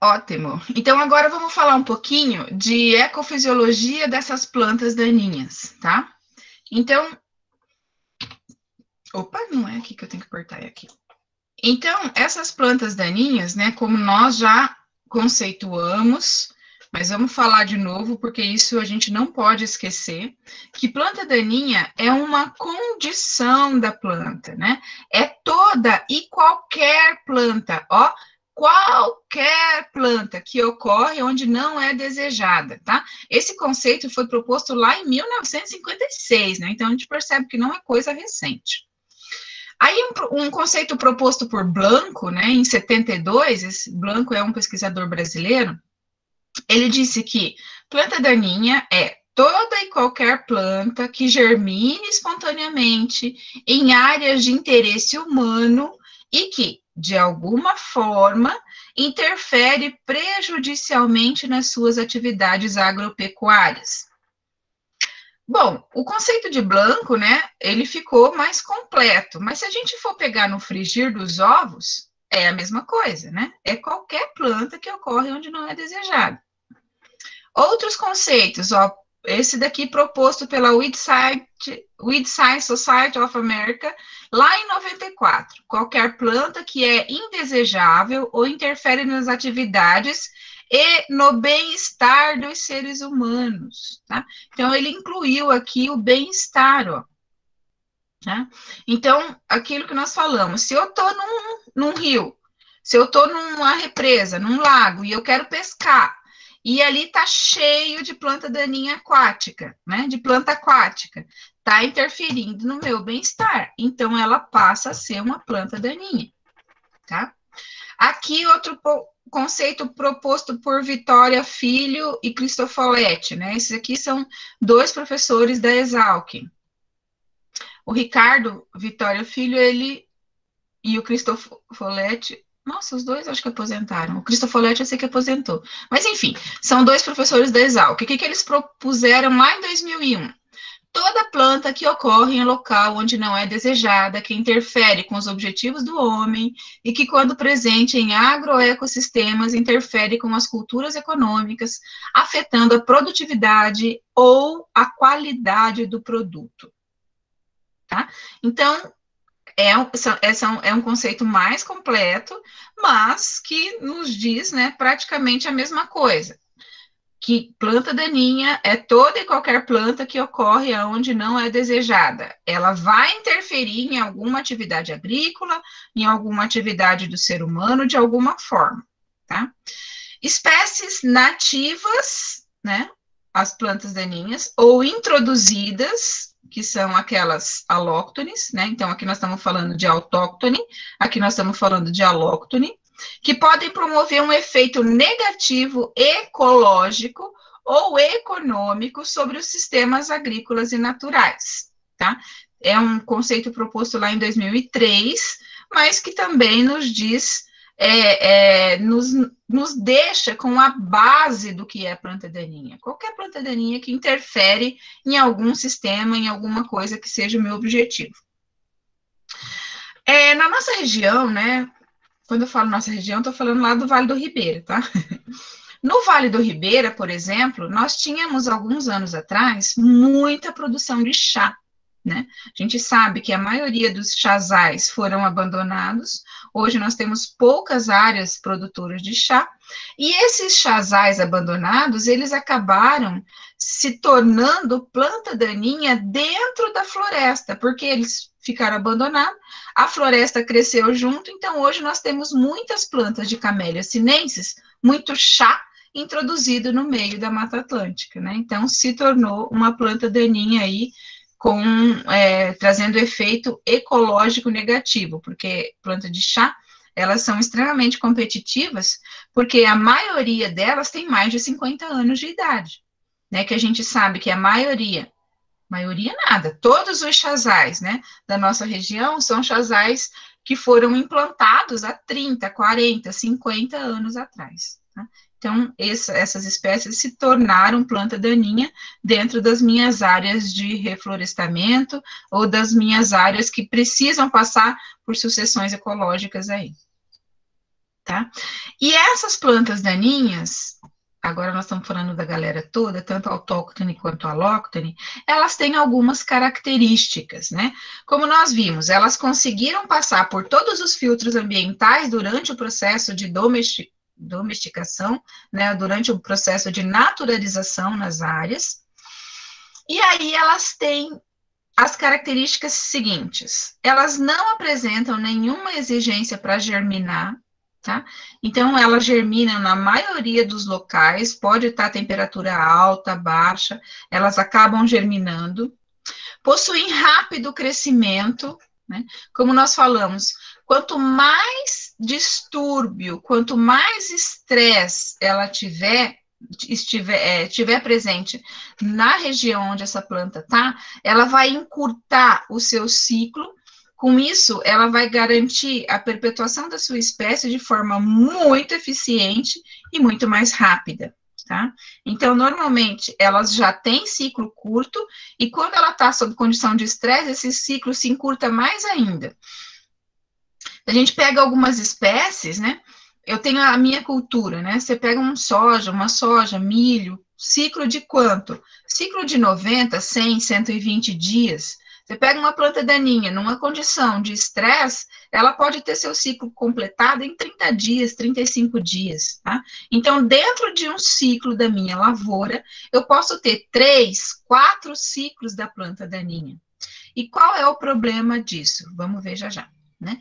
Ótimo. Então, agora vamos falar um pouquinho de ecofisiologia dessas plantas daninhas, tá? Então, opa, não é aqui que eu tenho que apertar, é aqui. Então, essas plantas daninhas, né, como nós já conceituamos, mas vamos falar de novo, porque isso a gente não pode esquecer, que planta daninha é uma condição da planta, né? É toda e qualquer planta, ó, qualquer planta que ocorre onde não é desejada, tá? Esse conceito foi proposto lá em 1956, né? Então a gente percebe que não é coisa recente. Aí um conceito proposto por Blanco, né, em 72, esse Blanco é um pesquisador brasileiro, ele disse que planta daninha é toda e qualquer planta que germine espontaneamente em áreas de interesse humano e que, de alguma forma, interfere prejudicialmente nas suas atividades agropecuárias. Bom, o conceito de Blanco, né, ele ficou mais completo, mas se a gente for pegar no frigir dos ovos, é a mesma coisa, né? É qualquer planta que ocorre onde não é desejado. Outros conceitos, ó, esse daqui proposto pela Weed Science Society of America, lá em 94. Qualquer planta que é indesejável ou interfere nas atividades e no bem-estar dos seres humanos, tá? Então, ele incluiu aqui o bem-estar, ó. Tá? Então, aquilo que nós falamos, se eu estou num rio, se eu estou numa represa, num lago, e eu quero pescar, e ali está cheio de planta daninha aquática, né? De planta aquática, está interferindo no meu bem-estar. Então, ela passa a ser uma planta daninha, tá? Aqui, outro conceito proposto por Vitória Filho e Cristofoletti, né? Esses aqui são dois professores da Exalc. O Ricardo Vitória Filho, ele e o Cristofoletti, nossa, os dois acho que aposentaram. O Cristofoletti eu sei que aposentou. Mas, enfim, são dois professores da Exalc. O que eles propuseram lá em 2001? Toda planta que ocorre em local onde não é desejada, que interfere com os objetivos do homem e que, quando presente em agroecossistemas, interfere com as culturas econômicas, afetando a produtividade ou a qualidade do produto. Tá? Então, é um conceito mais completo, mas que nos diz, né, praticamente a mesma coisa. Que planta daninha é toda e qualquer planta que ocorre onde não é desejada. Ela vai interferir em alguma atividade agrícola, em alguma atividade do ser humano, de alguma forma, tá? Espécies nativas, né, as plantas daninhas, ou introduzidas, que são aquelas alóctones, né? Então, aqui nós estamos falando de autóctone, aqui nós estamos falando de alóctone, que podem promover um efeito negativo ecológico ou econômico sobre os sistemas agrícolas e naturais, tá? É um conceito proposto lá em 2003, mas que também nos diz, nos deixa com a base do que é planta daninha. Qualquer planta daninha que interfere em algum sistema, em alguma coisa que seja o meu objetivo. Na nossa região, né, quando eu falo nossa região, estou falando lá do Vale do Ribeira, tá? No Vale do Ribeira, por exemplo, nós tínhamos, alguns anos atrás, muita produção de chá, né? A gente sabe que a maioria dos chazais foram abandonados, hoje nós temos poucas áreas produtoras de chá, e esses chazais abandonados, eles acabaram se tornando planta daninha dentro da floresta, porque eles ficaram abandonados, a floresta cresceu junto, então hoje nós temos muitas plantas de camélia sinensis, muito chá, introduzido no meio da Mata Atlântica, né? Então se tornou uma planta daninha aí, trazendo efeito ecológico negativo, porque planta de chá, elas são extremamente competitivas, porque a maioria delas tem mais de 50 anos de idade, né? Que a gente sabe que a maioria nada, todos os chazais, né, da nossa região são chazais que foram implantados há 30, 40, 50 anos atrás, tá? Então, essas espécies se tornaram planta daninha dentro das minhas áreas de reflorestamento ou das minhas áreas que precisam passar por sucessões ecológicas aí. tá? E essas plantas daninhas, agora nós estamos falando da galera toda, tanto autóctone quanto alóctone, elas têm algumas características, né? Como nós vimos, elas conseguiram passar por todos os filtros ambientais durante o processo de domesticação, né? Durante o processo de naturalização nas áreas. E aí elas têm as características seguintes: elas não apresentam nenhuma exigência para germinar, tá? Então, elas germinam na maioria dos locais, pode estar a temperatura alta, baixa, elas acabam germinando, possuem rápido crescimento, né? Como nós falamos, quanto mais distúrbio, quanto mais estresse ela tiver presente na região onde essa planta está, ela vai encurtar o seu ciclo. Com isso, ela vai garantir a perpetuação da sua espécie de forma muito eficiente e muito mais rápida, tá? Então, normalmente, elas já têm ciclo curto, e quando ela está sob condição de estresse, esse ciclo se encurta mais ainda. A gente pega algumas espécies, né? Eu tenho a minha cultura, né? Você pega uma soja, milho, ciclo de quanto? Ciclo de 90, 100, 120 dias. Você pega uma planta daninha, numa condição de estresse, ela pode ter seu ciclo completado em 30 dias, 35 dias, tá? Então, dentro de um ciclo da minha lavoura, eu posso ter 3, 4 ciclos da planta daninha. E qual é o problema disso? Vamos ver já já. Né?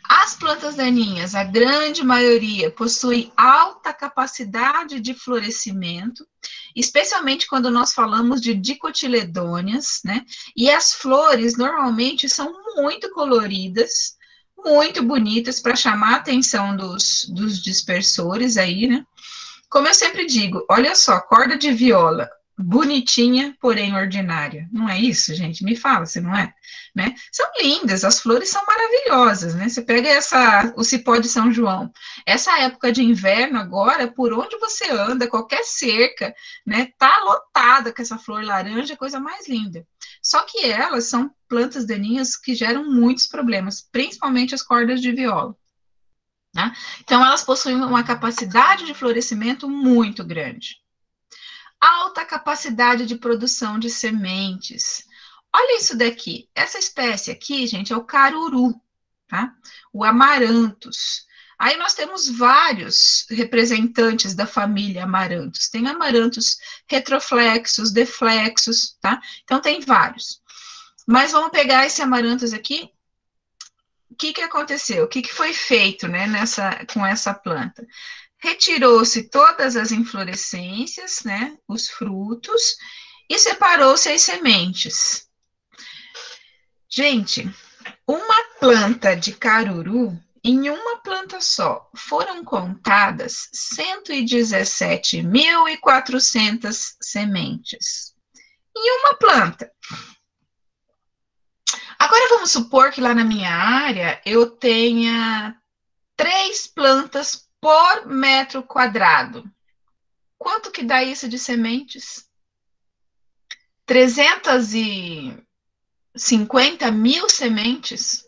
As plantas daninhas, a grande maioria, possuem alta capacidade de florescimento, especialmente quando nós falamos de dicotiledôneas, né? E as flores normalmente são muito coloridas, muito bonitas para chamar a atenção dos dispersores aí, né? Como eu sempre digo, olha só, corda de viola, bonitinha, porém ordinária. Não é isso, gente? Me fala se não é, né? São lindas, as flores são maravilhosas, né? Você pega o cipó de São João, essa época de inverno agora, por onde você anda, qualquer cerca, né? Tá lotada com essa flor laranja, coisa mais linda. Só que elas são plantas daninhas que geram muitos problemas, principalmente as cordas de viola. Né? Então, elas possuem uma capacidade de florescimento muito grande. Alta capacidade de produção de sementes. Olha isso daqui. Essa espécie aqui, gente, é o caruru, tá? O amaranthus. Aí nós temos vários representantes da família amaranthus. Tem amaranthus retroflexos, deflexos, tá? Então, tem vários. Mas vamos pegar esse amaranthus aqui. O que aconteceu? O que foi feito, né, com essa planta? Retirou-se todas as inflorescências, né, os frutos, e separou-se as sementes. Gente, uma planta de caruru, em uma planta só, foram contadas 117.400 sementes. Em uma planta. Agora vamos supor que lá na minha área eu tenha 3 plantas por metro quadrado. Quanto que dá isso de sementes? 350 mil sementes?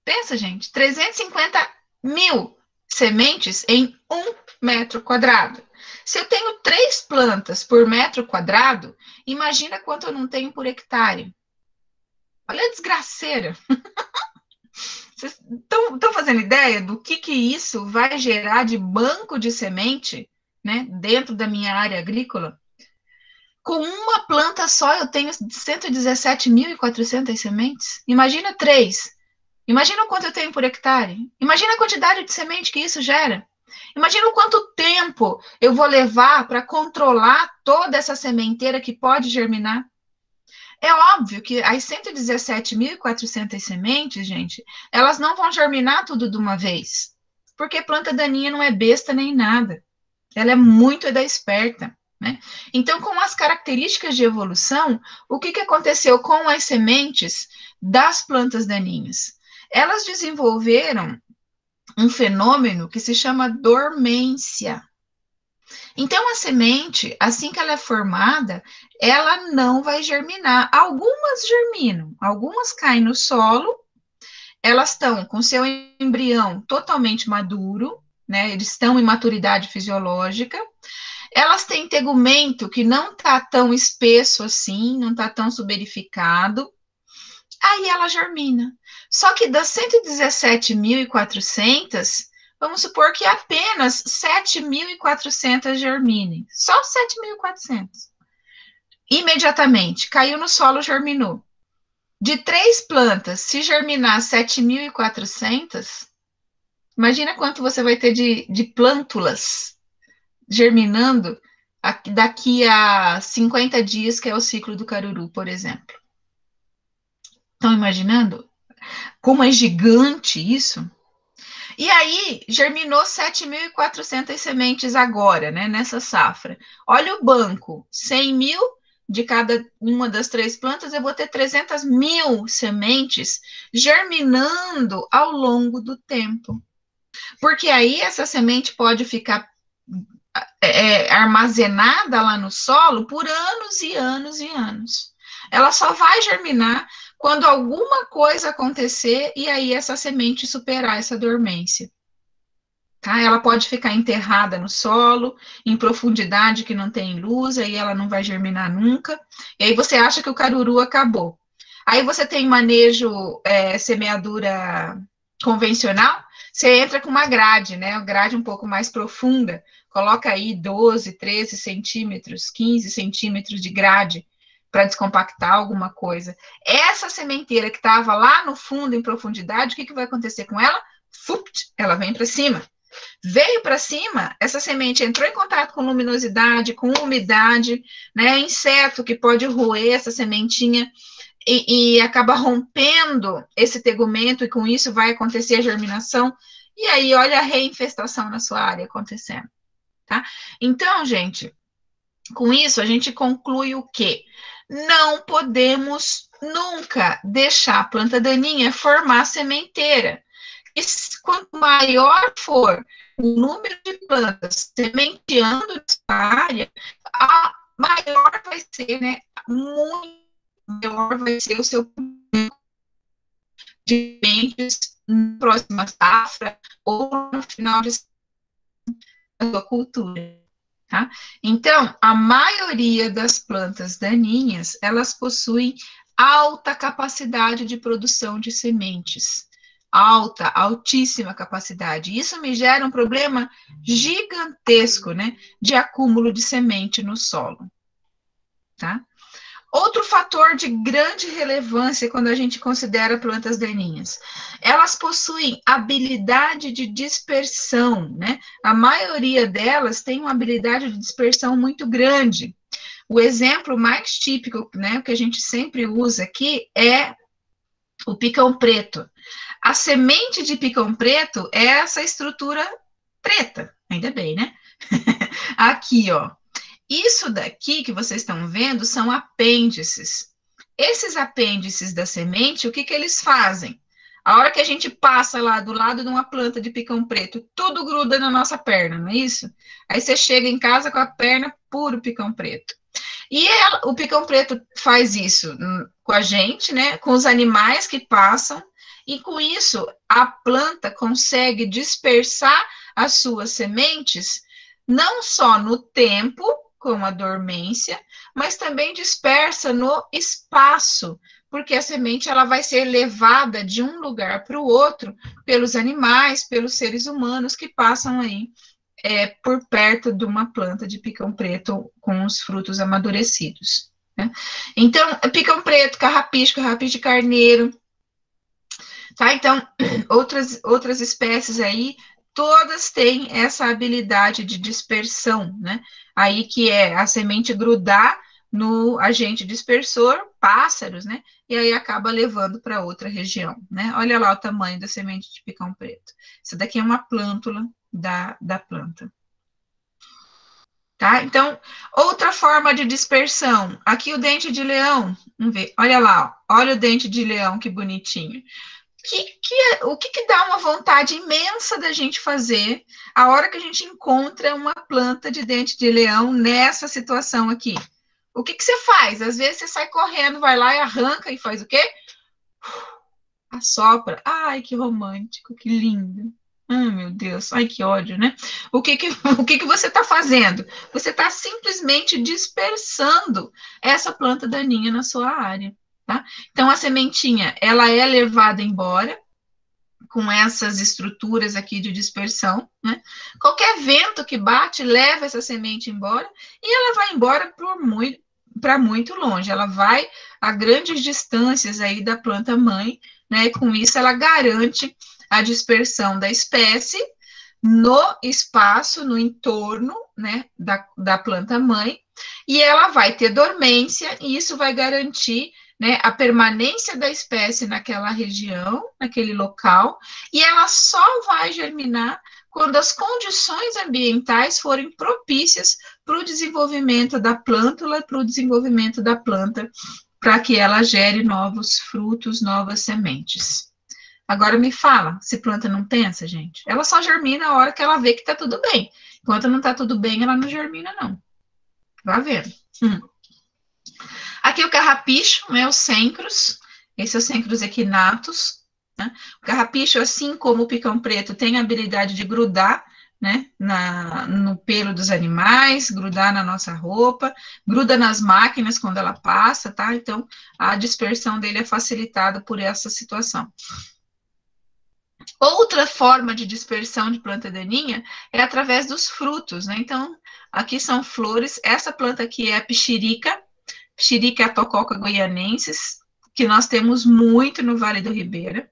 Pensa, gente, 350 mil sementes em 1 metro quadrado. Se eu tenho 3 plantas por metro quadrado, imagina quanto eu não tenho por hectare. Olha a desgraceira. Vocês estão fazendo ideia do que isso vai gerar de banco de semente, né, dentro da minha área agrícola? Com uma planta só, eu tenho 117.400 sementes. Imagina 3. Imagina o quanto eu tenho por hectare. Imagina a quantidade de semente que isso gera. Imagina o quanto tempo eu vou levar para controlar toda essa sementeira que pode germinar. É óbvio que as 117.400 sementes, gente, elas não vão germinar tudo de uma vez. Porque planta daninha não é besta nem nada. Ela é muito esperta. Né? Então, com as características de evolução, o que aconteceu com as sementes das plantas daninhas? Elas desenvolveram um fenômeno que se chama dormência. Então, a semente, assim que ela é formada, ela não vai germinar. Algumas germinam, algumas caem no solo, elas estão com seu embrião totalmente maduro, né? Eles estão em maturidade fisiológica. Elas têm tegumento que não está tão espesso assim, não está tão suberificado. Aí ela germina. Só que das 117.400, vamos supor que apenas 7.400 germinem. Só 7.400. Imediatamente, caiu no solo, germinou. De 3 plantas, se germinar 7.400, imagina quanto você vai ter de plântulas germinando daqui a 50 dias, que é o ciclo do caruru, por exemplo. Estão imaginando como é gigante isso? E aí, germinou 7.400 sementes agora, né, nessa safra. Olha o banco, 100 mil de cada uma das 3 plantas, eu vou ter 300 mil sementes germinando ao longo do tempo. Porque aí essa semente pode ficar armazenada lá no solo por anos e anos e anos. Ela só vai germinar quando alguma coisa acontecer e aí essa semente superar essa dormência. Tá? Ela pode ficar enterrada no solo, em profundidade que não tem luz, aí ela não vai germinar nunca. E aí você acha que o caruru acabou. Aí você tem manejo, semeadura convencional, você entra com uma grade, né? Uma grade um pouco mais profunda. Coloca aí 12, 13 centímetros, 15 centímetros de grade para descompactar alguma coisa. Essa sementeira que estava lá no fundo, em profundidade, o que vai acontecer com ela? Ela vem para cima. Veio para cima, essa semente entrou em contato com luminosidade, com umidade, né? Inseto que pode roer essa sementinha e acaba rompendo esse tegumento, e com isso vai acontecer a germinação. E aí, olha a reinfestação na sua área acontecendo. Tá? Então, gente, com isso a gente conclui o quê? Não podemos nunca deixar a planta daninha formar sementeira. E quanto maior for o número de plantas sementeando nessa área, a maior vai ser, né? Muito maior vai ser o seu de sementes na próxima safra ou no final da sua cultura. Tá? Então, a maioria das plantas daninhas, elas possuem alta capacidade de produção de sementes. Altíssima capacidade. Isso me gera um problema gigantesco, né, de acúmulo de semente no solo. Tá? Outro fator de grande relevância quando a gente considera plantas daninhas, elas possuem habilidade de dispersão, né? A maioria delas tem uma habilidade de dispersão muito grande. O exemplo mais típico, né, que a gente sempre usa aqui é o picão preto. A semente de picão preto é essa estrutura preta, ainda bem, né? Aqui, ó. Isso daqui que vocês estão vendo são apêndices. Esses apêndices da semente, o que eles fazem? A hora que a gente passa lá do lado de uma planta de picão preto, tudo gruda na nossa perna, não é isso? Aí você chega em casa com a perna puro picão preto. E o picão preto faz isso com a gente, né? Com os animais que passam, e com isso a planta consegue dispersar as suas sementes, não só no tempo, com a dormência, mas também dispersa no espaço, porque a semente ela vai ser levada de um lugar para o outro pelos animais, pelos seres humanos que passam aí por perto de uma planta de picão preto com os frutos amadurecidos. Né? Então, picão preto, carrapicho de carneiro, tá? Então, outras espécies aí, todas têm essa habilidade de dispersão, né? Aí que é a semente grudar no agente dispersor, pássaros, né? E aí acaba levando para outra região, né? Olha lá o tamanho da semente de picão preto. Isso daqui é uma plântula da planta. Tá? Então, outra forma de dispersão. Aqui o dente de leão. Vamos ver. Olha lá, ó. Olha o dente de leão, que bonitinho. O que dá uma vontade imensa da gente fazer a hora que a gente encontra uma planta de dente de leão nessa situação aqui? O que você faz? Às vezes você sai correndo, vai lá e arranca e faz o quê? Assopra. Ai, que romântico, que lindo. Ai, meu Deus, ai, que ódio, né? O que que você está fazendo? Você está simplesmente dispersando essa planta daninha na sua área, tá? Então, a sementinha, ela é levada embora com essas estruturas aqui de dispersão, né? Qualquer vento que bate leva essa semente embora e ela vai embora para muito longe. Ela vai a grandes distâncias aí da planta mãe, né? E com isso ela garante a dispersão da espécie no espaço, no entorno, né, da planta mãe, e ela vai ter dormência, e isso vai garantir, né, a permanência da espécie naquela região, naquele local, e ela só vai germinar quando as condições ambientais forem propícias para o desenvolvimento da plântula, para o desenvolvimento da planta, para que ela gere novos frutos, novas sementes. Agora me fala, se planta não pensa, gente? Ela só germina a hora que ela vê que tá tudo bem. Enquanto não tá tudo bem, ela não germina, não. Vá vendo. Aqui o carrapicho, né, os cencros. Esse é o cencros equinatus. Né? O carrapicho, assim como o picão preto, tem a habilidade de grudar, né, no pelo dos animais, grudar na nossa roupa, gruda nas máquinas quando ela passa, tá? Então, a dispersão dele é facilitada por essa situação. Outra forma de dispersão de planta daninha é através dos frutos, né? Então, aqui são flores. Essa planta aqui é a pixirica atococa goianensis, que nós temos muito no Vale do Ribeira.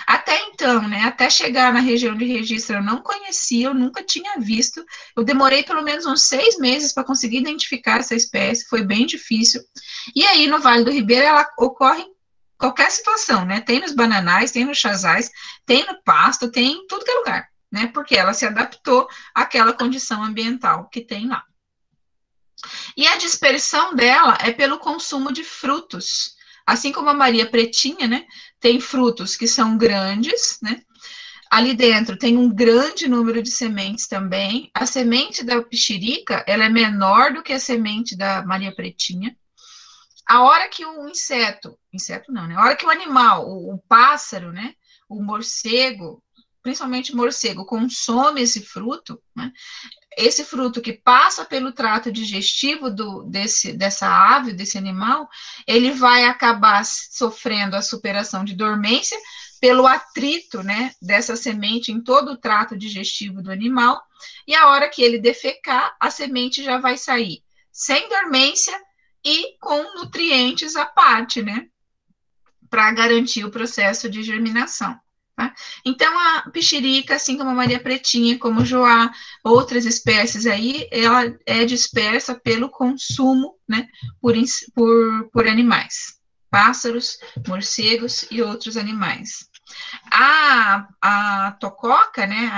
Até então, né, até chegar na região de registro, eu não conhecia, eu nunca tinha visto. Eu demorei pelo menos uns 6 meses para conseguir identificar essa espécie, foi bem difícil. E aí, no Vale do Ribeira, ela ocorre em qualquer situação, né? Tem nos bananais, tem nos chazais, tem no pasto, tem em tudo que é lugar, né? Porque ela se adaptou àquela condição ambiental que tem lá. E a dispersão dela é pelo consumo de frutos. Assim como a Maria Pretinha, né? Tem frutos que são grandes, né? Ali dentro tem um grande número de sementes também. A semente da pixirica, ela é menor do que a semente da Maria Pretinha. A hora que o inseto não, né? A hora que o animal, o pássaro, né? O morcego, principalmente o morcego, consome esse fruto, né? Esse fruto que passa pelo trato digestivo dessa ave, desse animal, ele vai acabar sofrendo a superação de dormência pelo atrito, né, dessa semente em todo o trato digestivo do animal, e a hora que ele defecar, a semente já vai sair sem dormência e com nutrientes à parte, né, para garantir o processo de germinação. Tá? Então, a pixirica, assim como a Maria Pretinha, como o joá, outras espécies aí, ela é dispersa pelo consumo, né, por animais, pássaros, morcegos e outros animais. A tococa, né,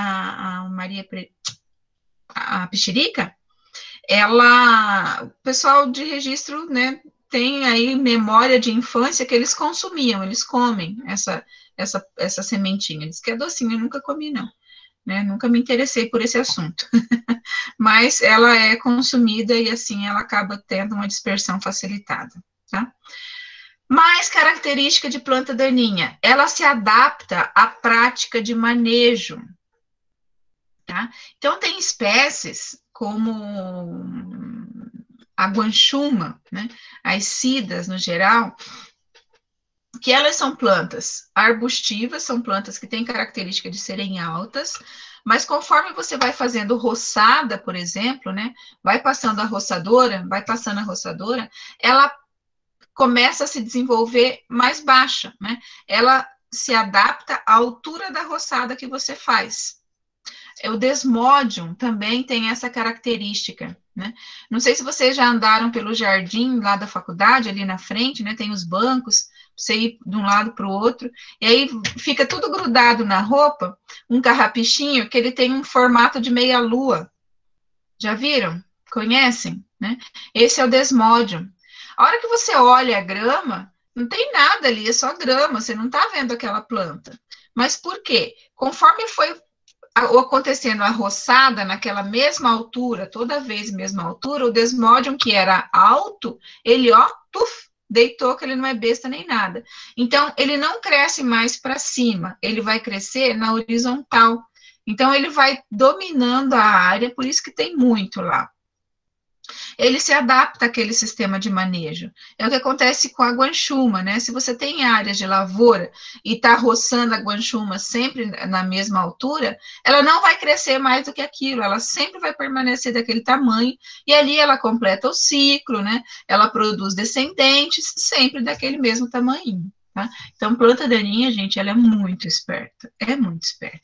a pixirica, o pessoal de registro, né, tem aí memória de infância que eles consumiam, eles comem essa sementinha. Diz que é docinha, eu nunca comi, não. Né? Nunca me interessei por esse assunto. Mas ela é consumida e assim ela acaba tendo uma dispersão facilitada, tá? Mais característica de planta daninha, ela se adapta à prática de manejo, tá? Então tem espécies como a guanchuma, né? As cidas no geral, que elas são plantas arbustivas, são plantas que têm característica de serem altas, mas conforme você vai fazendo roçada, por exemplo, né, vai passando a roçadora, ela começa a se desenvolver mais baixa, né, ela se adapta à altura da roçada que você faz. O desmodium também tem essa característica, né? Não sei se vocês já andaram pelo jardim lá da faculdade, ali na frente, né? Tem os bancos, você ir de um lado para o outro, e aí fica tudo grudado na roupa, um carrapichinho que ele tem um formato de meia-lua. Já viram? Conhecem? Né? Esse é o desmodium. A hora que você olha a grama, não tem nada ali, é só grama, você não está vendo aquela planta. Mas por quê? Conforme foi acontecendo a roçada naquela mesma altura, toda vez mesma altura, o desmodium que era alto, ele, ó, tuf, deitou, que ele não é besta nem nada. Então, ele não cresce mais para cima, ele vai crescer na horizontal. Então, ele vai dominando a área, por isso que tem muito lá. Ele se adapta àquele sistema de manejo. É o que acontece com a guanchuma, né? Se você tem áreas de lavoura e está roçando a guanchuma sempre na mesma altura, ela não vai crescer mais do que aquilo, ela sempre vai permanecer daquele tamanho, e ali ela completa o ciclo, né? Ela produz descendentes sempre daquele mesmo tamanho. Tá? Então, planta daninha, gente, ela é muito esperta,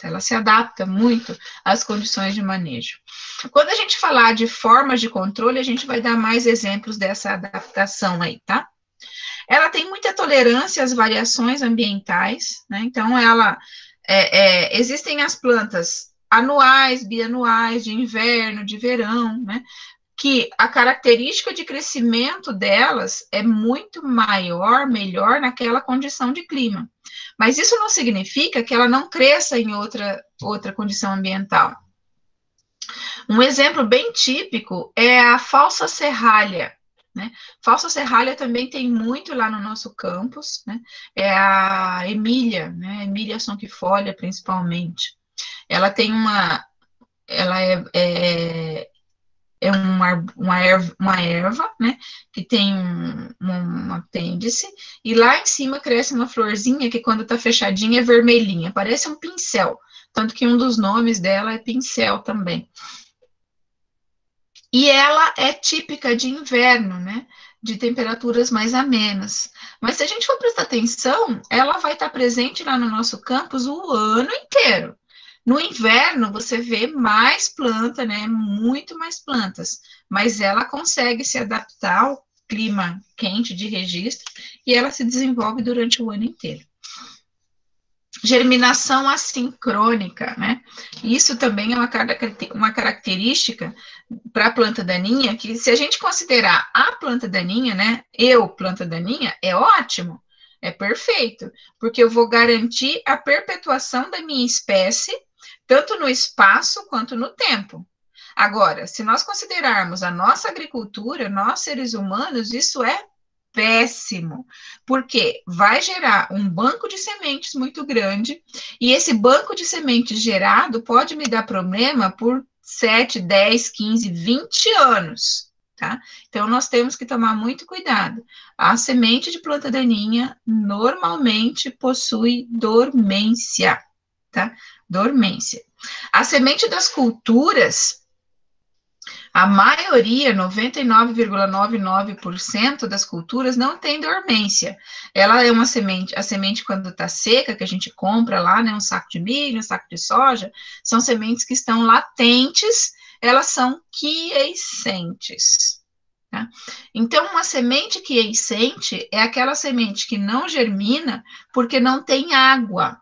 ela se adapta muito às condições de manejo. Quando a gente falar de formas de controle, a gente vai dar mais exemplos dessa adaptação aí, tá? Ela tem muita tolerância às variações ambientais, né? Então, existem as plantas anuais, bianuais, de inverno, de verão, né? Que a característica de crescimento delas é muito maior, melhor naquela condição de clima. Mas isso não significa que ela não cresça em outra condição ambiental. Um exemplo bem típico é a falsa serralha, né? Falsa serralha também tem muito lá no nosso campus, né? É a Emília, né? Emília sonquifolia, principalmente. Ela tem uma erva, né, que tem um apêndice, e lá em cima cresce uma florzinha que quando tá fechadinha é vermelhinha, parece um pincel, tanto que um dos nomes dela é pincel também. E ela é típica de inverno, né, de temperaturas mais amenas. Mas se a gente for prestar atenção, ela vai estar presente lá no nosso campus o ano inteiro. No inverno, você vê mais planta, né? Muito mais plantas. Mas ela consegue se adaptar ao clima quente de registro e ela se desenvolve durante o ano inteiro. Germinação assincrônica, né? Isso também é uma característica para a planta daninha, que se a gente considerar a planta daninha, né? Planta daninha, é ótimo, é perfeito, porque eu vou garantir a perpetuação da minha espécie tanto no espaço quanto no tempo. Agora, se nós considerarmos a nossa agricultura, nós seres humanos, isso é péssimo, porque vai gerar um banco de sementes muito grande, e esse banco de sementes gerado pode me dar problema por 7, 10, 15, 20 anos, tá? Então, nós temos que tomar muito cuidado. A semente de planta daninha normalmente possui dormência, tá? Dormência. A semente das culturas, a maioria, 99,99% das culturas não tem dormência. Ela é uma semente, a semente quando está seca, que a gente compra lá, né, um saco de milho, um saco de soja, são sementes que estão latentes, elas são quiescentes. Tá? Então, uma semente quiescente é aquela semente que não germina porque não tem água.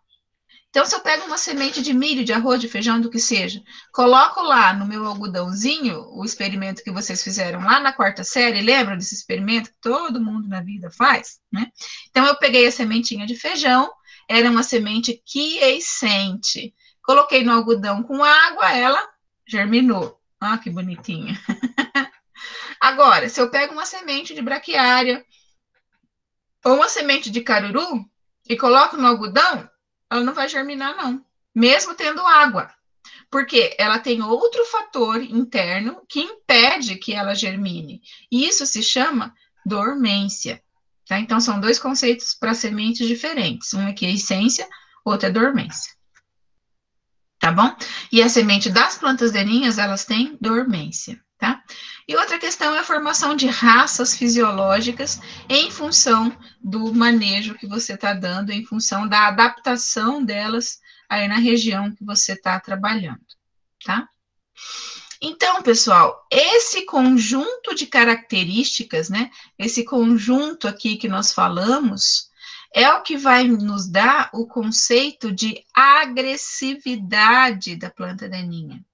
Então, se eu pego uma semente de milho, de arroz, de feijão, do que seja, coloco lá no meu algodãozinho, o experimento que vocês fizeram lá na quarta série, lembra desse experimento que todo mundo na vida faz, né? Então, eu peguei a sementinha de feijão, era uma semente quiescente. Coloquei no algodão com água, ela germinou. Ah, que bonitinha. Agora, se eu pego uma semente de braquiária ou uma semente de caruru e coloco no algodão, ela não vai germinar, não, mesmo tendo água, porque ela tem outro fator interno que impede que ela germine, e isso se chama dormência, tá? Então, são dois conceitos para sementes diferentes, um é quiescência, outro é dormência, tá bom? E a semente das plantas daninhas, elas têm dormência, tá? E outra questão é a formação de raças fisiológicas em função do manejo que você está dando, em função da adaptação delas aí na região que você está trabalhando, tá? Então, pessoal, esse conjunto de características, né? Esse conjunto aqui que nós falamos, é o que vai nos dar o conceito de agressividade da planta daninha.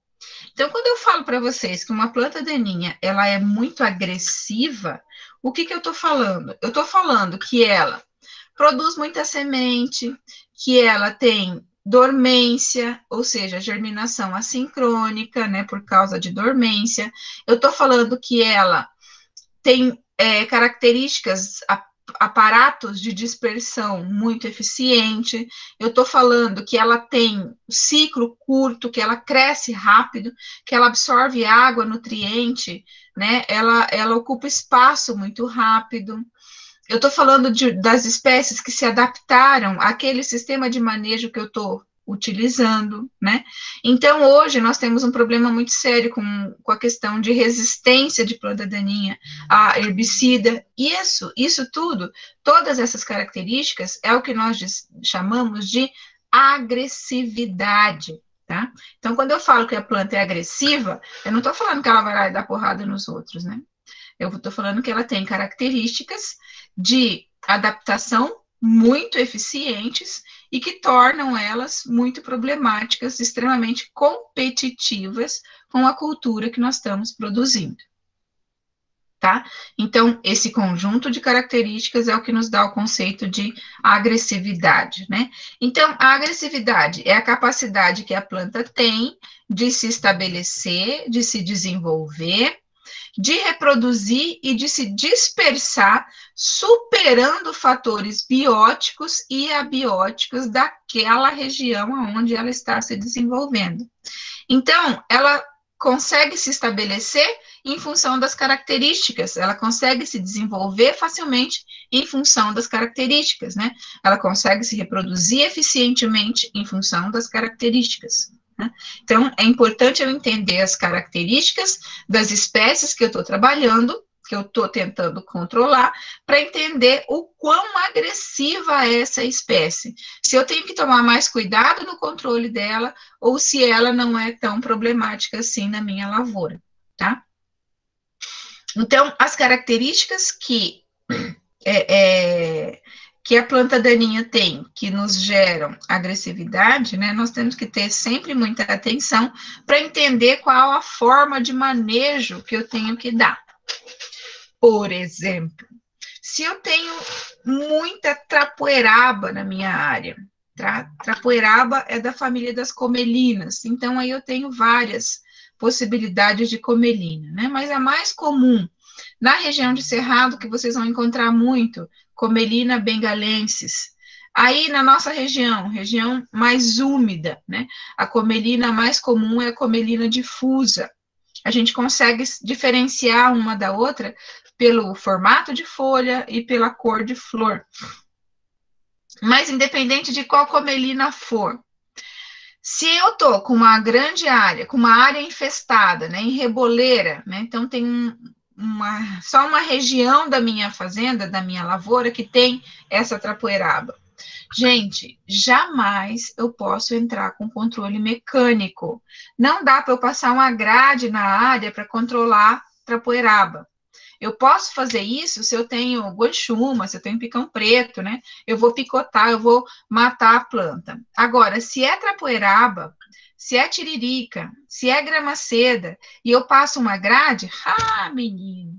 Então, quando eu falo para vocês que uma planta daninha, ela é muito agressiva, o que eu estou falando? Eu estou falando que ela produz muita semente, que ela tem dormência, ou seja, germinação assincrônica, né, por causa de dormência. Eu estou falando que ela tem características, aparatos de dispersão muito eficiente, eu estou falando que ela tem ciclo curto, que ela cresce rápido, que ela absorve água, nutriente, né? Ela ocupa espaço muito rápido. Eu estou falando das espécies que se adaptaram àquele sistema de manejo que eu estou utilizando, né? Então, hoje, nós temos um problema muito sério com a questão de resistência de planta daninha a herbicida. Isso tudo, todas essas características, é o que nós chamamos de agressividade, tá? Então, quando eu falo que a planta é agressiva, eu não estou falando que ela vai lá e dar porrada nos outros, né? Eu estou falando que ela tem características de adaptação muito eficientes e que tornam elas muito problemáticas, extremamente competitivas com a cultura que nós estamos produzindo. Tá? Então, esse conjunto de características é o que nos dá o conceito de agressividade, né? Então, a agressividade é a capacidade que a planta tem de se estabelecer, de se desenvolver, de reproduzir e de se dispersar, superando fatores bióticos e abióticos daquela região onde ela está se desenvolvendo. Então, ela consegue se estabelecer em função das características, ela consegue se desenvolver facilmente em função das características, né? Ela consegue se reproduzir eficientemente em função das características. Né? Então, é importante eu entender as características das espécies que eu estou trabalhando, que eu estou tentando controlar, para entender o quão agressiva é essa espécie. Se eu tenho que tomar mais cuidado no controle dela, ou se ela não é tão problemática assim na minha lavoura, tá? Então, as características que a planta daninha tem, que nos geram agressividade, né, nós temos que ter sempre muita atenção para entender qual a forma de manejo que eu tenho que dar. Por exemplo, se eu tenho muita trapoeraba na minha área, trapoeraba é da família das comelinas, então aí eu tenho várias possibilidades de comelina, né? Mas a mais comum na região de Cerrado, que vocês vão encontrar muito, comelina bengalensis. Aí na nossa região mais úmida, né? A comelina mais comum é a comelina difusa. A gente consegue diferenciar uma da outra pelo formato de folha e pela cor de flor. Mas independente de qual comelina for, se eu tô com uma grande área, com uma área infestada, né, em reboleira, né, então tem só uma região da minha fazenda, da minha lavoura, que tem essa trapoeraba. Gente, jamais eu posso entrar com controle mecânico. Não dá para eu passar uma grade na área para controlar trapoeraba. Eu posso fazer isso se eu tenho guanchuma, se eu tenho picão preto, né? Eu vou picotar, eu vou matar a planta. Agora, se é trapoeraba, se é tiririca, se é gramaceda, e eu passo uma grade, menino,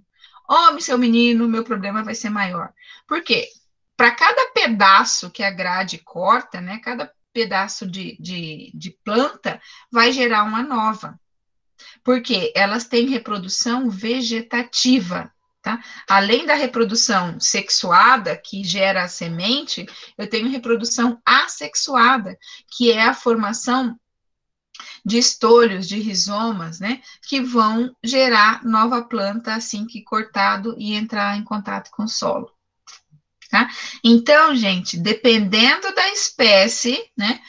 seu menino, meu problema vai ser maior. Por quê? Para cada pedaço que a grade corta, né? Cada pedaço de planta vai gerar uma nova. Porque elas têm reprodução vegetativa, tá? Além da reprodução sexuada, que gera a semente, eu tenho reprodução assexuada, que é a formação de estolhos, de rizomas, né? Que vão gerar nova planta assim que cortado e entrar em contato com o solo. Tá? Então, gente, dependendo da espécie, né?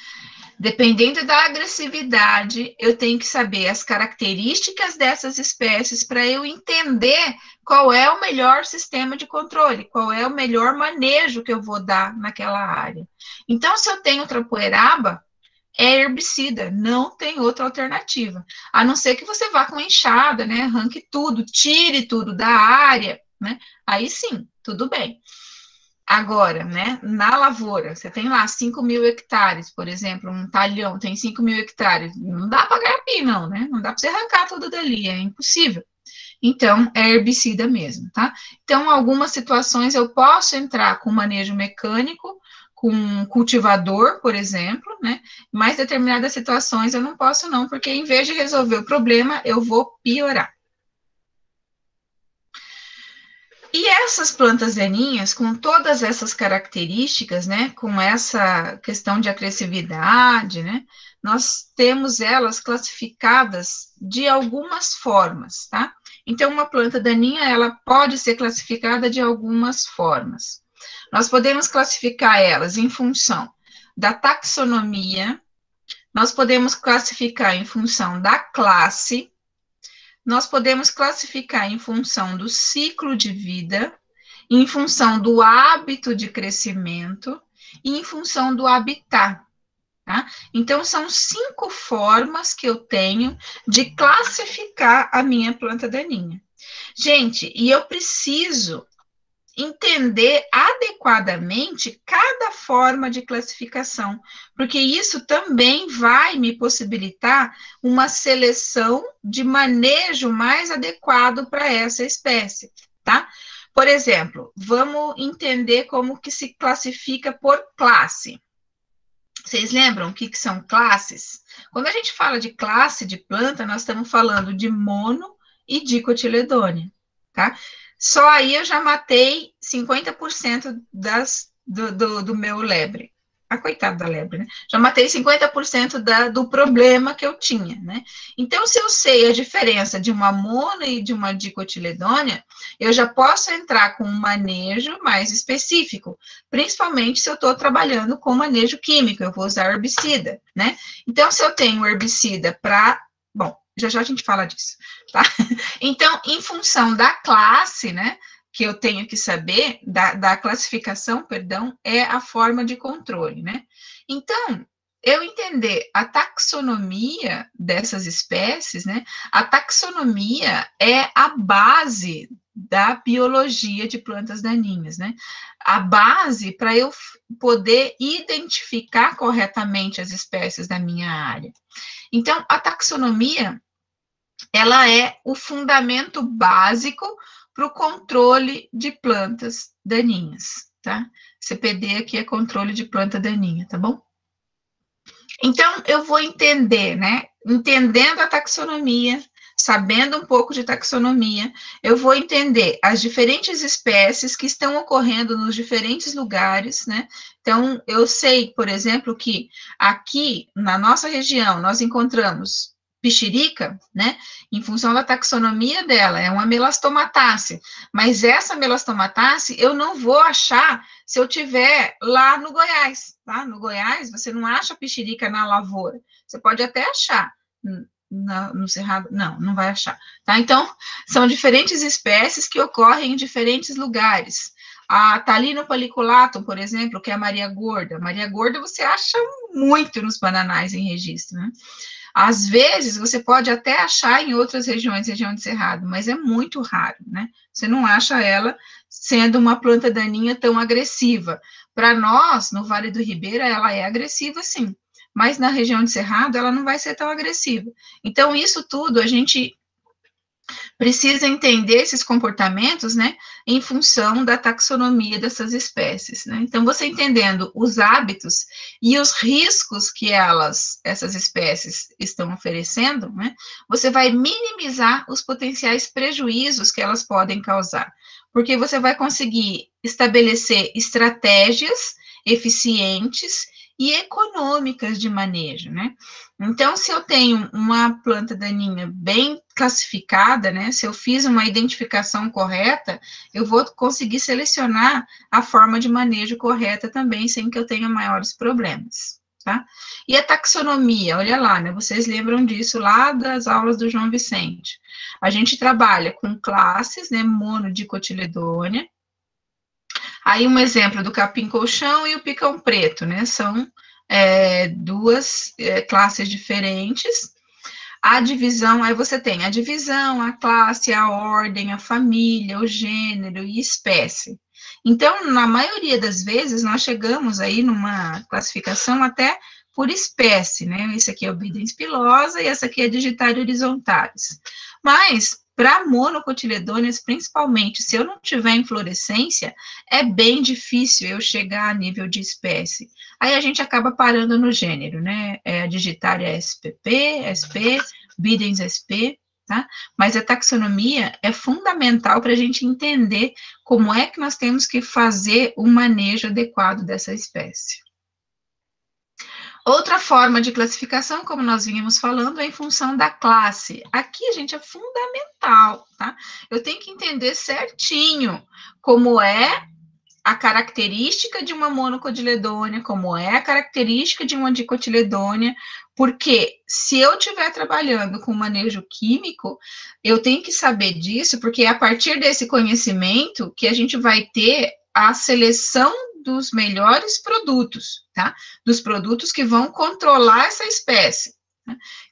Dependendo da agressividade, eu tenho que saber as características dessas espécies para eu entender qual é o melhor sistema de controle, qual é o melhor manejo que eu vou dar naquela área. Então, se eu tenho trapoeraba, é herbicida, não tem outra alternativa. A não ser que você vá com enxada, né? Arranque tudo, tire tudo da área, né? Aí sim, tudo bem. Agora, né, na lavoura, você tem lá 5.000 hectares, por exemplo, um talhão tem 5.000 hectares, não dá para garapir, não, né? Não dá para você arrancar tudo dali, é impossível. Então, é herbicida mesmo, tá? Então, algumas situações eu posso entrar com manejo mecânico, com cultivador, por exemplo, né? Mas determinadas situações eu não posso, não, porque em vez de resolver o problema, eu vou piorar. E essas plantas daninhas, com todas essas características, né, com essa questão de agressividade, né, nós temos elas classificadas de algumas formas, tá? Então, uma planta daninha, ela pode ser classificada de algumas formas. Nós podemos classificar elas em função da taxonomia, nós podemos classificar em função da classe, nós podemos classificar em função do ciclo de vida, em função do hábito de crescimento e em função do habitat. Tá? Então, são 5 formas que eu tenho de classificar a minha planta daninha. Gente, e eu preciso entender adequadamente cada forma de classificação, porque isso também vai me possibilitar uma seleção de manejo mais adequado para essa espécie, tá? Por exemplo, vamos entender como que se classifica por classe. Vocês lembram o que são classes? Quando a gente fala de classe de planta, nós estamos falando de mono e dicotiledônea, tá? Só aí eu já matei 50% do meu lebre. A coitada da lebre, né? Já matei 50% do problema que eu tinha, né? Então, se eu sei a diferença de uma mono e de uma dicotiledônea, eu já posso entrar com um manejo mais específico, principalmente se eu estou trabalhando com manejo químico, eu vou usar herbicida, né? Então, se eu tenho herbicida para... Bom, já a gente fala disso, tá? Então, em função da classe, né, que eu tenho que saber, da classificação, perdão, é a forma de controle, né? Então, eu entender a taxonomia dessas espécies, né? A taxonomia é a base da biologia de plantas daninhas, né? A base para eu poder identificar corretamente as espécies da minha área. Então, a taxonomia, ela é o fundamento básico para o controle de plantas daninhas, tá? CPD aqui é controle de planta daninha, tá bom? Então, eu vou entender, né? Entendendo a taxonomia, sabendo um pouco de taxonomia, eu vou entender as diferentes espécies que estão ocorrendo nos diferentes lugares, né? Então, eu sei, por exemplo, que aqui na nossa região nós encontramos pichirica, né? Em função da taxonomia dela, é uma melastomatácea. Mas essa melastomatácea eu não vou achar se eu tiver lá no Goiás, tá? No Goiás, você não acha pichirica na lavoura. Você pode até achar no cerrado, não vai achar, tá? Então, são diferentes espécies que ocorrem em diferentes lugares. A Thalino paliculatum, por exemplo, que é a Maria Gorda. Maria Gorda você acha muito nos bananais em registro, né? Às vezes, você pode até achar em outras regiões, região de cerrado, mas é muito raro, né? Você não acha ela sendo uma planta daninha tão agressiva. Para nós, no Vale do Ribeira, ela é agressiva, sim, mas na região de cerrado, ela não vai ser tão agressiva. Então, isso tudo, a gente precisa entender esses comportamentos, né, em função da taxonomia dessas espécies, né? Então, você entendendo os hábitos e os riscos que essas espécies estão oferecendo, né, você vai minimizar os potenciais prejuízos que elas podem causar, porque você vai conseguir estabelecer estratégias eficientes e econômicas de manejo, né? Então, se eu tenho uma planta daninha bem classificada, né? Se eu fiz uma identificação correta, eu vou conseguir selecionar a forma de manejo correta também, sem que eu tenha maiores problemas, tá? E a taxonomia, olha lá, né? Vocês lembram disso lá das aulas do João Vicente. A gente trabalha com classes, né? Monodicotiledônea. Aí um exemplo do capim-colchão e o picão preto, né? São duas classes diferentes. A divisão, aí você tem a divisão, a classe, a ordem, a família, o gênero e espécie. Então, na maioria das vezes, nós chegamos aí numa classificação até por espécie, né? Esse aqui é o Bidens pilosa e essa aqui é Digitária horizontalis. Mas, para monocotiledôneas, principalmente, se eu não tiver inflorescência, é bem difícil eu chegar a nível de espécie. Aí a gente acaba parando no gênero, né? É a Digitária SPP, SP, Bidens SP, tá? Mas a taxonomia é fundamental para a gente entender como é que nós temos que fazer o manejo adequado dessa espécie. Outra forma de classificação, como nós vínhamos falando, é em função da classe. Aqui, gente, é fundamental, tá? Eu tenho que entender certinho como é a característica de uma monocotiledônia, como é a característica de uma dicotiledônia, porque se eu estiver trabalhando com manejo químico, eu tenho que saber disso, porque é a partir desse conhecimento que a gente vai ter a seleção dos melhores produtos, tá? Dos produtos que vão controlar essa espécie.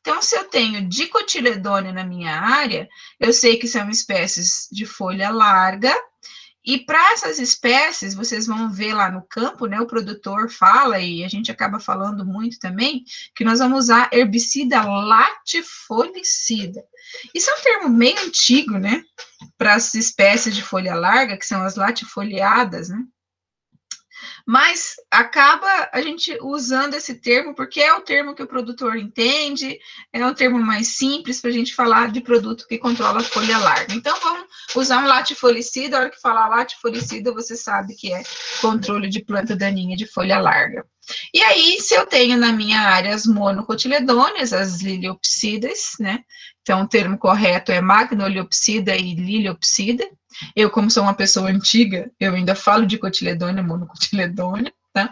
Então, se eu tenho dicotiledônia na minha área, eu sei que são espécies de folha larga, e para essas espécies, vocês vão ver lá no campo, né, o produtor fala, e a gente acaba falando muito também, que nós vamos usar herbicida latifolicida. Isso é um termo meio antigo, né, para as espécies de folha larga, que são as latifoliadas, né? Mas acaba a gente usando esse termo porque é o termo que o produtor entende, é um termo mais simples para a gente falar de produto que controla a folha larga. Então, vamos usar um latifolicida. A hora que falar latifolicida, você sabe que é controle de planta daninha de folha larga. E aí, se eu tenho na minha área as monocotiledôneas, as liliopsidas, né? Então, o termo correto é magnoliopsida e liliopsida. Eu, como sou uma pessoa antiga, eu ainda falo de cotiledônia, monocotiledônia, tá?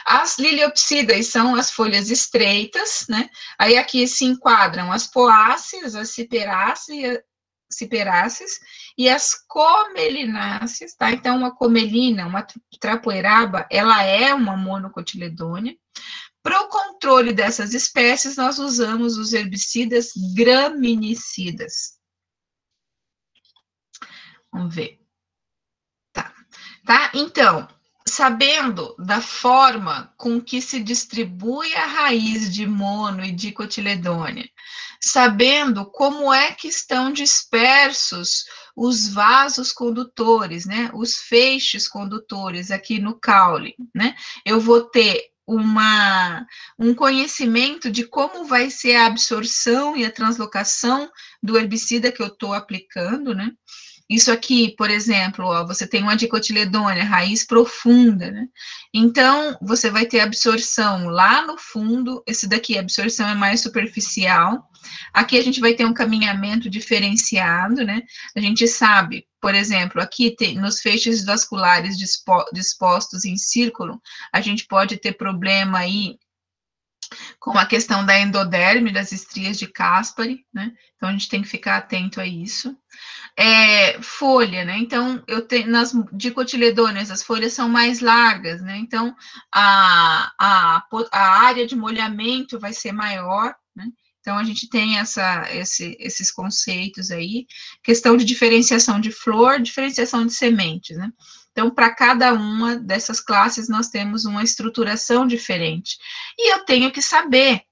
As liliopsidas são as folhas estreitas, né? Aí aqui se enquadram as poáceas, as ciperáceas e as comelináceas, tá? Então, uma comelina, uma trapoeraba, ela é uma monocotiledônia. Para o controle dessas espécies, nós usamos os herbicidas graminicidas. Vamos ver. Tá? Então, sabendo da forma com que se distribui a raiz de mono e dicotiledônia, sabendo como é que estão dispersos os vasos condutores, né? Os feixes condutores aqui no caule, né? Eu vou ter um conhecimento de como vai ser a absorção e a translocação do herbicida que eu estou aplicando, né? Isso aqui, por exemplo, ó, você tem uma dicotiledônia, raiz profunda, né? Então, você vai ter absorção lá no fundo, esse daqui, a absorção é mais superficial. Aqui a gente vai ter um caminhamento diferenciado, né? A gente sabe, por exemplo, aqui tem, nos feixes vasculares dispostos em círculo, a gente pode ter problema aí com a questão da endoderme, das estrias de Caspary, né? Então, a gente tem que ficar atento a isso. Folha, né? Então, eu tenho nas dicotiledôneas, as folhas são mais largas, né? Então, a área de molhamento vai ser maior, né? Então, a gente tem esses conceitos aí, questão de diferenciação de flor, diferenciação de sementes, né? Então, para cada uma dessas classes, nós temos uma estruturação diferente. E eu tenho que saber,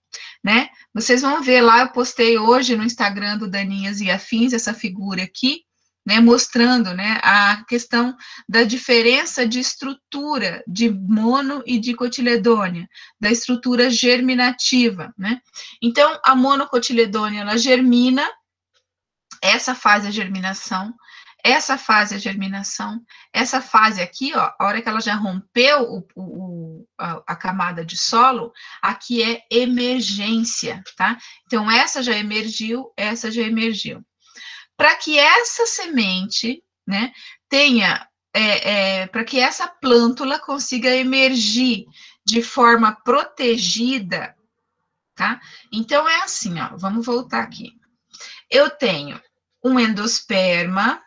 né? Vocês vão ver lá, eu postei hoje no Instagram do Daninhas e Afins, essa figura aqui, né, mostrando, né, a questão da diferença de estrutura de mono e dicotiledônia, da estrutura germinativa, né? Então, a monocotiledônia, ela germina, essa fase é a germinação, essa fase é a germinação, essa fase aqui, ó, a hora que ela já rompeu a camada de solo, aqui é emergência, tá? Então, essa já emergiu, essa já emergiu. Para que essa semente, né, tenha, para que essa plântula consiga emergir de forma protegida, tá? Então, é assim, ó, vamos voltar aqui. Eu tenho um endosperma,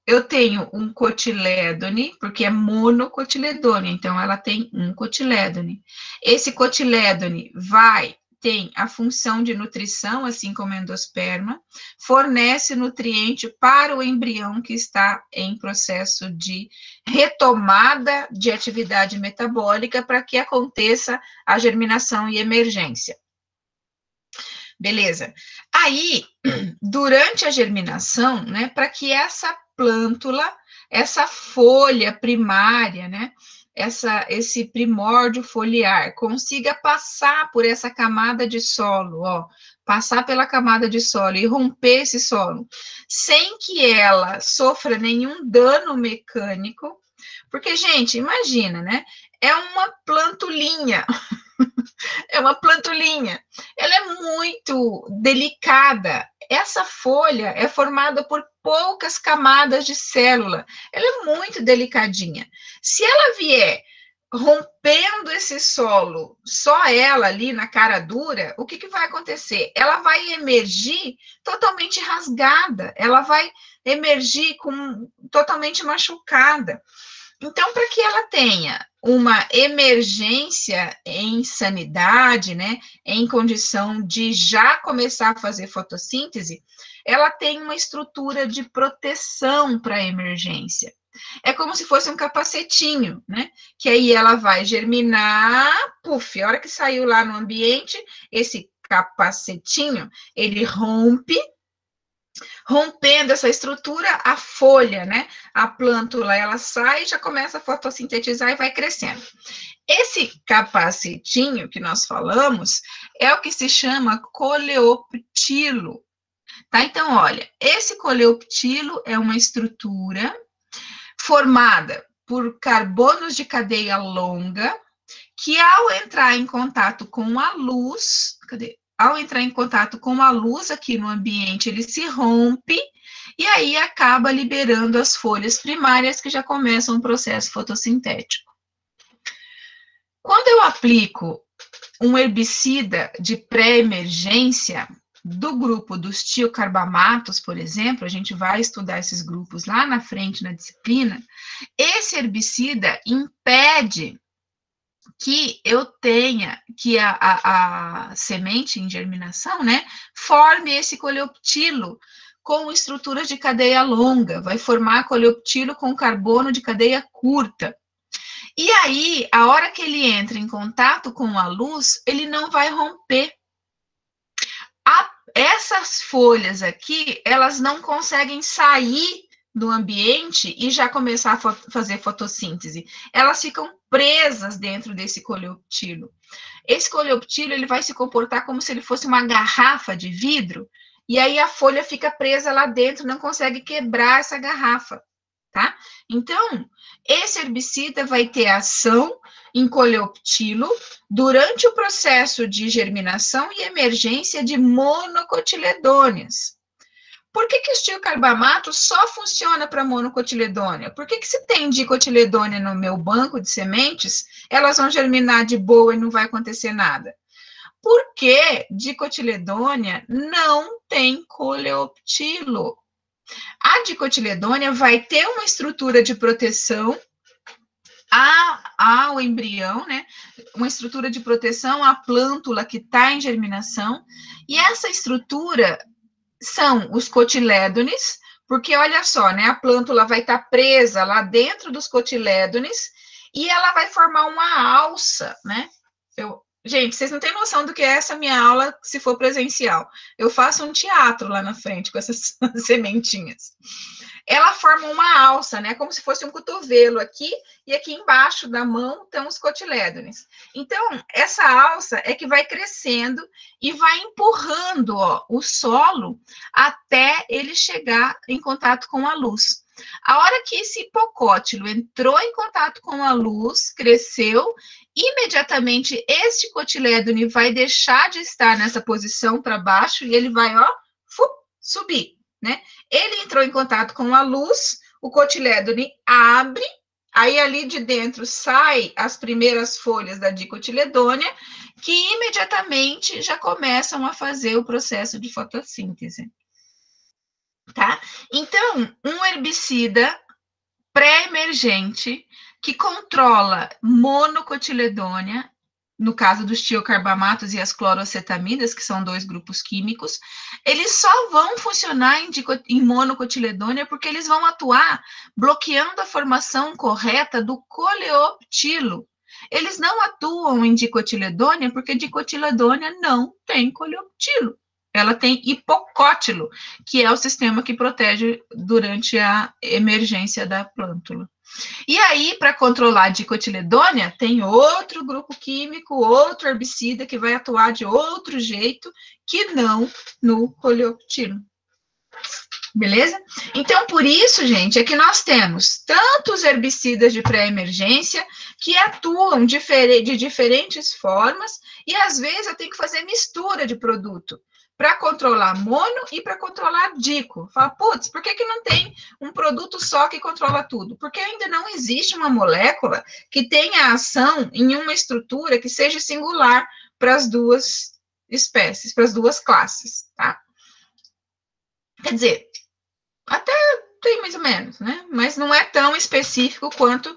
eu tenho um cotilédone, porque é monocotiledônia, então ela tem um cotilédone. Esse cotilédone tem a função de nutrição, assim como o endosperma, fornece nutriente para o embrião que está em processo de retomada de atividade metabólica para que aconteça a germinação e emergência. Beleza. Aí, durante a germinação, né, para que essa plântula, essa folha primária, né, esse primórdio foliar consiga passar por essa camada de solo, ó, passar pela camada de solo e romper esse solo, sem que ela sofra nenhum dano mecânico, porque, gente, imagina, né? É uma plantulinha, é uma plantulinha. Ela é muito delicada. Essa folha é formada por poucas camadas de célula. Ela é muito delicadinha. Se ela vier rompendo esse solo, só ela ali na cara dura, o que, que vai acontecer? Ela vai emergir totalmente rasgada, ela vai emergir totalmente machucada. Então, para que ela tenha uma emergência em sanidade, né, em condição de já começar a fazer fotossíntese, ela tem uma estrutura de proteção para a emergência. É como se fosse um capacetinho, né? Que aí ela vai germinar, puf, a hora que saiu lá no ambiente, esse capacetinho, ele rompe. Rompendo essa estrutura, a folha, né? A plântula, ela sai, já começa a fotossintetizar e vai crescendo. Esse capacetinho que nós falamos é o que se chama coleoptilo, tá? Então, olha, esse coleoptilo é uma estrutura formada por carbonos de cadeia longa, que ao entrar em contato com a luz, ao entrar em contato com a luz aqui no ambiente, ele se rompe e aí acaba liberando as folhas primárias que já começam o processo fotossintético. Quando eu aplico um herbicida de pré-emergência do grupo dos tiocarbamatos, por exemplo, a gente vai estudar esses grupos lá na frente na disciplina, esse herbicida impede que eu tenha, que a semente em germinação, né, forme esse coleoptilo com estrutura de cadeia longa, vai formar coleoptilo com carbono de cadeia curta. E aí, a hora que ele entra em contato com a luz, ele não vai romper. Essas folhas aqui, elas não conseguem sair do ambiente e já começar a fazer fotossíntese. Elas ficam presas dentro desse coleoptilo. Esse coleoptilo, ele vai se comportar como se ele fosse uma garrafa de vidro, e aí a folha fica presa lá dentro, não consegue quebrar essa garrafa, tá? Então, esse herbicida vai ter ação em coleoptilo durante o processo de germinação e emergência de monocotiledôneas. Por que o tiocarbamato só funciona para monocotiledônia? Por que se tem dicotiledônia no meu banco de sementes, elas vão germinar de boa e não vai acontecer nada? Porque dicotiledônia não tem coleoptilo. A dicotiledônia vai ter uma estrutura de proteção ao embrião, né? Uma estrutura de proteção à plântula que está em germinação, e essa estrutura são os cotilédones, porque olha só, né? A plântula vai estar presa lá dentro dos cotilédones e ela vai formar uma alça, né? Gente, vocês não têm noção do que é essa minha aula se for presencial. Eu faço um teatro lá na frente com essas sementinhas. Ela forma uma alça, né? Como se fosse um cotovelo aqui, e aqui embaixo da mão estão os cotilédones. Então, essa alça é que vai crescendo e vai empurrando, ó, o solo até ele chegar em contato com a luz. A hora que esse hipocótilo entrou em contato com a luz, cresceu, imediatamente este cotilédone vai deixar de estar nessa posição para baixo e ele vai, ó, subir, né? Ele entrou em contato com a luz, o cotilédone abre, aí ali de dentro sai as primeiras folhas da dicotiledônia, que imediatamente já começam a fazer o processo de fotossíntese. Tá? Então, um herbicida pré-emergente que controla monocotiledônia, no caso dos tiocarbamatos e as cloroacetamidas, que são dois grupos químicos, eles só vão funcionar em monocotiledônia porque eles vão atuar bloqueando a formação correta do coleoptilo. Eles não atuam em dicotiledônia porque dicotiledônia não tem coleoptilo. ela tem hipocótilo, que é o sistema que protege durante a emergência da plântula. E aí, para controlar a dicotiledônia, tem outro grupo químico, outro herbicida que vai atuar de outro jeito que não no coleoptilo. Beleza? Então, por isso, gente, é que nós temos tantos herbicidas de pré-emergência que atuam de diferentes formas e, às vezes, eu tenho que fazer mistura de produto para controlar mono e para controlar dico. Fala, putz, por que não tem um produto só que controla tudo? Porque ainda não existe uma molécula que tenha ação em uma estrutura que seja singular para as duas espécies, para as duas classes, tá? Quer dizer, até tem mais ou menos, né? Mas não é tão específico quanto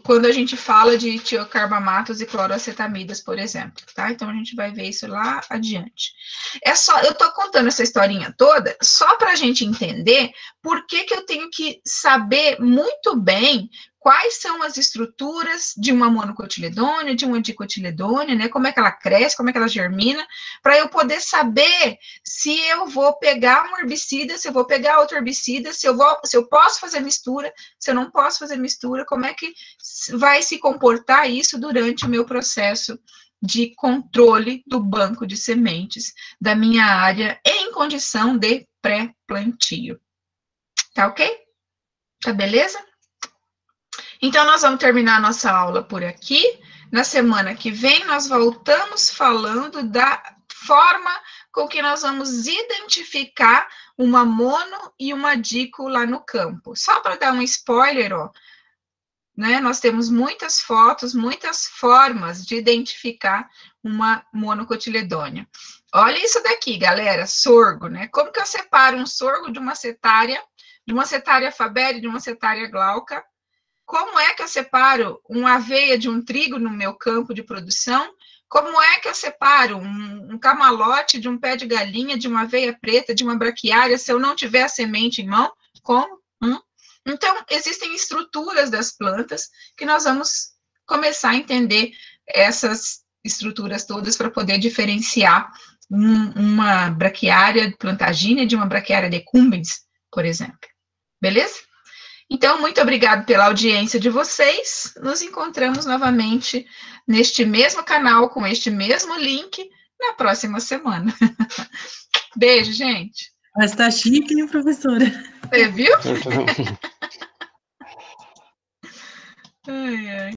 quando a gente fala de tiocarbamatos e cloroacetamidas, por exemplo, tá? Então a gente vai ver isso lá adiante. É só, eu tô contando essa historinha toda só para a gente entender por que eu tenho que saber muito bem quais são as estruturas de uma monocotiledônia, de uma dicotiledônia, né? Como é que ela cresce, como é que ela germina, para eu poder saber se eu vou pegar um herbicida, se eu vou pegar outro herbicida, se eu posso fazer mistura, se eu não posso fazer mistura, como é que vai se comportar isso durante o meu processo de controle do banco de sementes da minha área em condição de pré-plantio. Tá ok? Tá beleza? Então, nós vamos terminar a nossa aula por aqui. Na semana que vem, nós voltamos falando da forma com que nós vamos identificar uma mono e uma dico lá no campo. Só para dar um spoiler, ó, né, nós temos muitas fotos, muitas formas de identificar uma monocotiledônia. Olha isso daqui, galera, sorgo, né? Como que eu separo um sorgo de uma cetárea fabéria, de uma cetárea glauca? Como é que eu separo uma aveia de um trigo no meu campo de produção? Como é que eu separo um camalote de um pé de galinha, de uma aveia preta, de uma braquiária, se eu não tiver a semente em mão? Como? Então, existem estruturas das plantas que nós vamos começar a entender essas estruturas todas para poder diferenciar uma braquiária plantagínea de uma braquiária decumbens, por exemplo. Beleza? Então, muito obrigado pela audiência de vocês. Nos encontramos novamente neste mesmo canal, com este mesmo link, na próxima semana. Beijo, gente. Mas tá chique, hein, professora? Você viu?